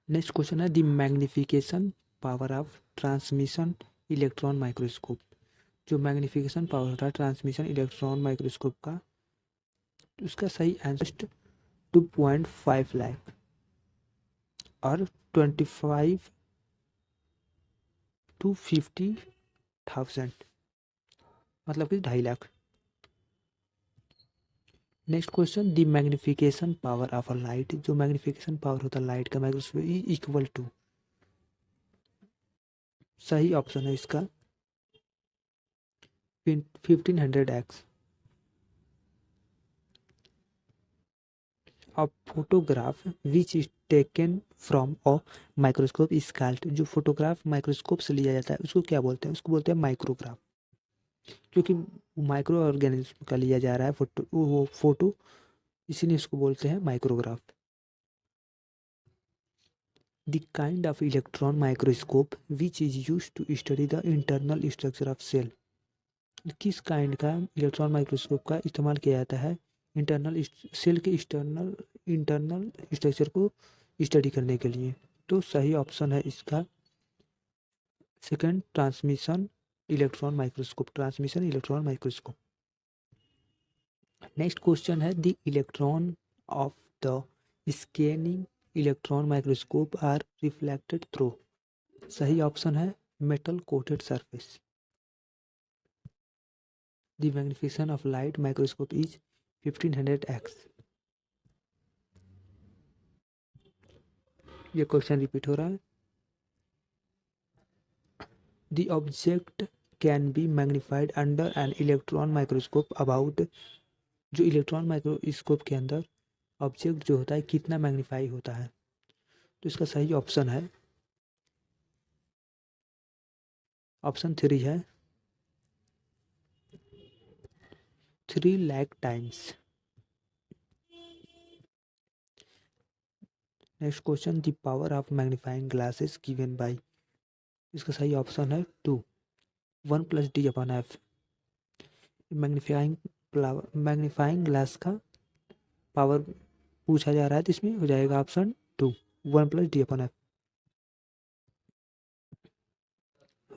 Next question है the magnification power of transmission electron microscope. जो magnification power होता है ट्रांसमिशन इलेक्ट्रॉन माइक्रोस्कोप का, उसका सही आंसर 2.5 लाख और 25 to 50,000, मतलब कि 2.5 lakh. Next question the magnification power of a light. जो मैग्निफिकेशन पावर होता है लाइट का माइक्रोस्कोप इक्वल टू, सही ऑप्शन है इसका 1500x। A photograph which is taken from a microscope is called. जो फोटोग्राफ माइक्रोस्कोप से लिया जाता है उसको क्या बोलते हैं? उसको बोलते हैं माइक्रोग्राफ, क्योंकि माइक्रो ऑर्गेनिज्म का लिया जा रहा है वो फोटो, इसीलिए इसको बोलते हैं micrograph. The kind of electron microscope which is use to study the internal structure of cell. किस काइंड का इलेक्ट्रॉन माइक्रोस्कोप का इस्तेमाल किया जाता है इंटरनल सेल के इंटरनल स्ट्रक्चर को स्टडी करने के लिए? तो सही ऑप्शन है इसका second, transmission electron microscope, transmission electron microscope. Next question है the electron of the scanning electron microscope are reflected through. सही ऑप्शन है metal coated surface. The magnification of light microscope is 1500x। ये question repeat हो रहा है। The object can be magnified under an electron microscope about. जो electron microscope के अंदर object जो होता है कितना मैग्नीफाई होता है? तो इसका सही ऑप्शन है ऑप्शन 3 है 3 lakh times. Next question the power of magnifying glasses given by. इसका सही ऑप्शन है 2, 1+d/f। मैग्नीफाइंग मैग्नीफाइंग ग्लास का पावर पूछा जा रहा है तो इसमें हो जाएगा option 2, 1+d/f।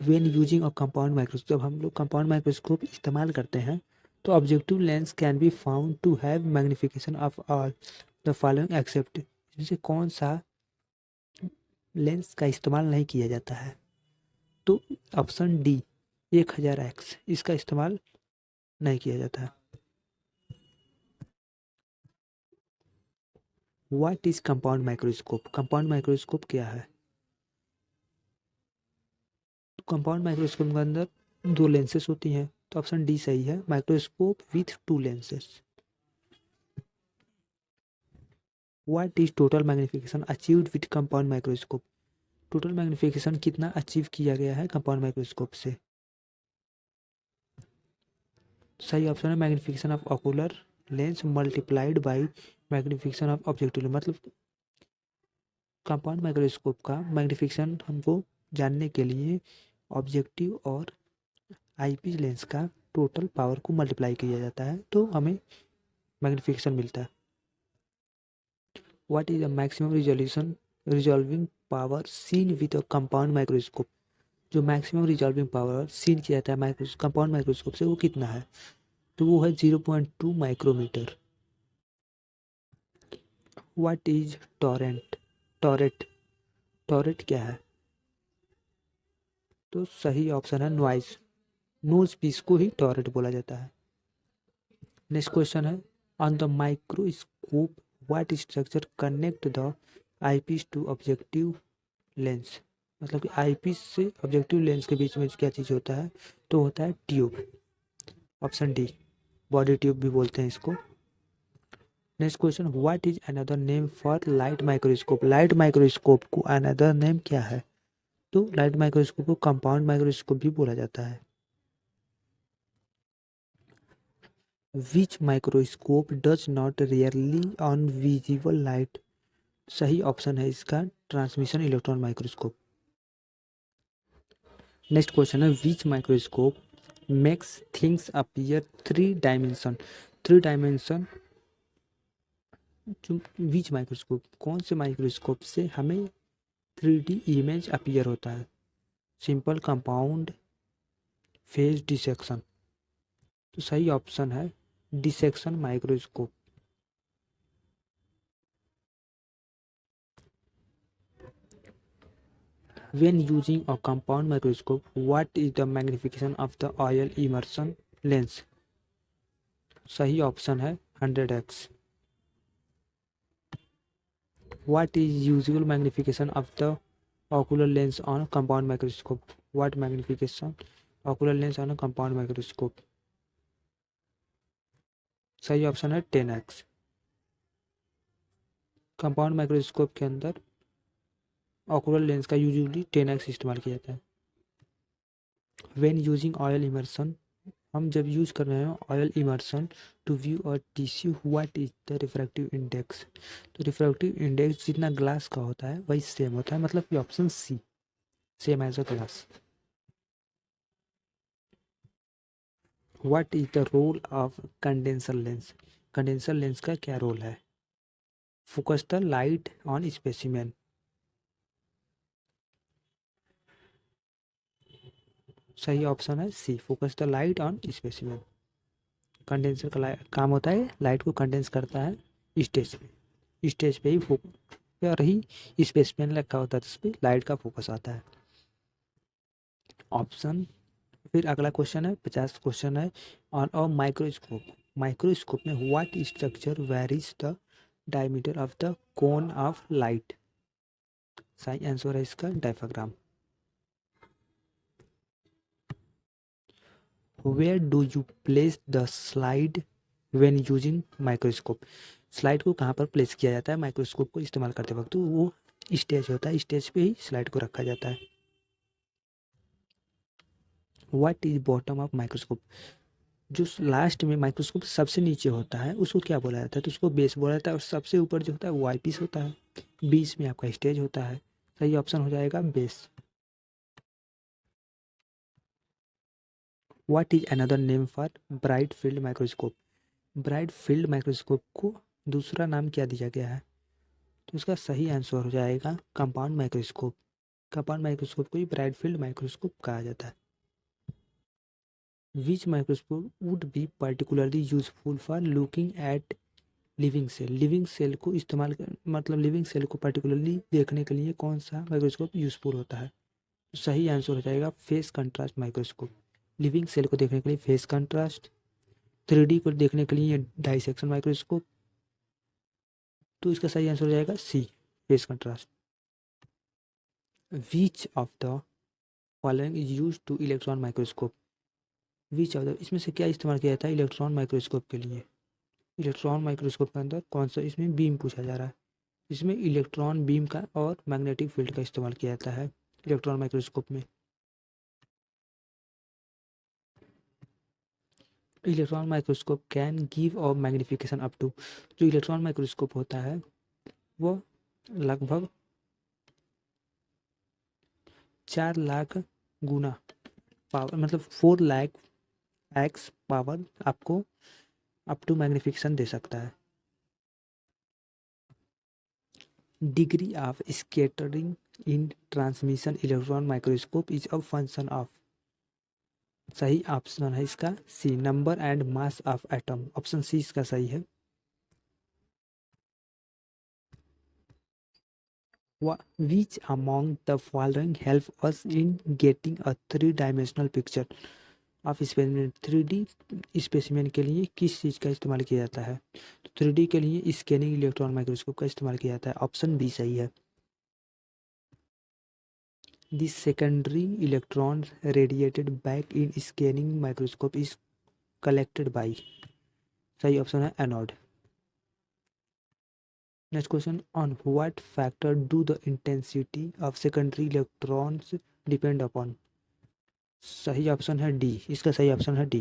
When using a compound microscope. जब हम लोग कंपाउंड माइक्रोस्कोप इस्तेमाल करते हैं तो objective lens can be found to have magnification of all the following except. इसमें से कौन सा लेंस का इस्तेमाल नहीं किया जाता है? तो ऑप्शन डी 1000x, इसका इस्तेमाल नहीं किया जाता है। What is compound microscope? Compound microscope क्या है? तो कंपाउंड माइक्रोस्कोप के अंदर 2 लेंसेस होती हैं, तो ऑप्शन डी सही है, microscope with 2 lenses. What is total magnification achieved with compound microscope? Total magnification कितना अचीव किया गया है कंपाउंड माइक्रोस्कोप से? सही ऑप्शन है magnification of ocular lens multiplied by magnification of objective lens. मतलब कंपाउंड माइक्रोस्कोप का मैग्निफिकेशन हमको जानने के लिए ऑब्जेक्टिव और आईपीस लेंस का टोटल पावर को मल्टीप्लाई किया जाता है तो हमें मैग्निफिकेशन मिलता है। What is the maximum resolution resolving power seen with a compound microscope? जो मैक्सिमम रिजॉल्विंग पावर सीन किया जाता है कंपाउंड माइक्रोस्कोप से वो कितना है? तो वो है 0.2 micrometre. What is torrent turret turret क्या है? तो सही ऑप्शन है नॉइज नोज पीस को ही टॉरेट बोला जाता है। नेक्स्ट क्वेश्चन है on the microscope what structure connect the eyepiece to objective lens. मतलब कि आईपीस से ऑब्जेक्टिव लेंस के बीच में क्या चीज़ होता है? तो होता है tube, option D, body tube भी बोलते हैं इसको। Next question what is another name for light microscope? Light microscope को अनदर नेम क्या है? तो लाइट माइक्रोस्कोप को कंपाउंड माइक्रोस्कोप भी बोला जाता है। Which microscope does not rely on visible light? सही ऑप्शन है इसका transmission electron microscope. Next question है which microscope makes things appear 3 dimension? 3 dimension जो विच माइक्रोस्कोप कौन से माइक्रोस्कोप से हमें 3D इमेज अपीयर होता है। सिंपल कंपाउंड फेज डिसेक्शन, तो सही ऑप्शन है dissection microscope. When using a compound microscope, what is the magnification of the oil immersion lens? सही ऑप्शन है 100x। What is usual magnification of the ocular lens on compound microscope? What magnification ocular lens on a compound microscope? सही option है 10x। Compound microscope के अंदर ocular lens का usually 10x इस्तेमाल किया जाता है। व्हेन यूजिंग ऑयल इमर्सन, हम जब यूज कर रहे हैं ऑयल इमर्सन टू व्यू और tissue, what is the refractive index? तो रिफ्रैक्टिव इंडेक्स जितना ग्लास का होता है वही सेम होता है, मतलब कि option C, same as a glass. What is the role of condenser lens? Condenser lens का क्या रोल है? Focus the light on specimen. सही ऑप्शन है C, focus the light on specimen. Condenser का काम होता है लाइट को कंडेंस करता है स्टेज पे, स्टेज पे ही फोकस और ही स्पेसिमेन रखा होता है, तो उस पर लाइट का फोकस आता है। ऑप्शन, फिर अगला क्वेश्चन है 50 क्वेश्चन है ऑन अ माइक्रोस्कोप। माइक्रोस्कोप में what structure varies the diameter of the cone of light? सही आंसर है इसका diaphragm. Where do you place the slide when using microscope? Slide को कहाँ पर प्लेस किया जाता है माइक्रोस्कोप को इस्तेमाल करते वक्त? तो वो स्टेज होता है, स्टेज पे ही स्लाइड को रखा जाता है। What is bottom of microscope? जो लास्ट में माइक्रोस्कोप सबसे नीचे होता है उसको क्या बोला जाता है? तो उसको बेस बोला जाता है, और सबसे ऊपर जो होता है वो आई पीस होता है, बीच में आपका स्टेज होता है। सही ऑप्शन हो जाएगा base. What is another name for bright field microscope? Bright field microscope को दूसरा नाम क्या दिया गया है? तो इसका सही आंसर हो जाएगा कंपाउंड माइक्रोस्कोप। कंपाउंड माइक्रोस्कोप को ही ब्राइट फील्ड माइक्रोस्कोप कहा जाता है। Which microscope would be particularly useful for looking at living cell? Living cell को इस्तेमाल मतलब लिविंग सेल को पर्टिकुलरली देखने के लिए कौन सा माइक्रोस्कोप यूजफुल होता है? तो सही आंसर हो जाएगा phase contrast microscope. Living cell को देखने के लिए फेस कंट्रास्ट, 3D को देखने के लिए डाइसेक्शन माइक्रोस्कोप, तो इसका सही आंसर हो जाएगा C, phase contrast. Which of the following is use to electron microscope? Which of the, इसमें से क्या इस्तेमाल किया जाता है इलेक्ट्रॉन माइक्रोस्कोप के लिए? इलेक्ट्रॉन माइक्रोस्कोप के अंदर कौन सा इसमें बीम पूछा जा रहा है? इसमें इलेक्ट्रॉन बीम का और मैग्नेटिक फील्ड का इस्तेमाल किया जाता है इलेक्ट्रॉन माइक्रोस्कोप में। Electron microscope can give a magnification up to, जो इलेक्ट्रॉन माइक्रोस्कोप होता है वो लगभग 4 लाख गुना पावर, मतलब 4 लाख एक्स पावर आपको अप टू मैग्निफिकेशन दे सकता है। Degree of scattering in transmission electron microscope is a function of, सही ऑप्शन है इसका C, number and mass of atom. Option C इसका सही है। Which among the following help us in getting a 3-dimensional picture of specimen? 3D specimen के लिए किस चीज़ का इस्तेमाल किया जाता है? तो 3D के लिए स्कैनिंग इलेक्ट्रॉन माइक्रोस्कोप का इस्तेमाल किया जाता है। ऑप्शन बी सही है। This secondary electron radiated back in scanning microscope is collected by, सही ऑप्शन है anode. Next question, on what factor do the intensity of secondary electrons depend upon? सही ऑप्शन है डी, इसका सही ऑप्शन है D.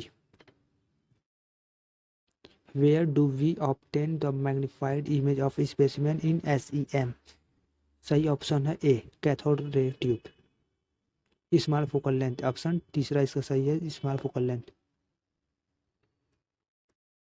Where do we obtain the magnified image of specimen in SEM? सही option है A, cathode ray tube. Small focal length, option तीसरा इसका सही है, स्मॉल फोकल लेंथ।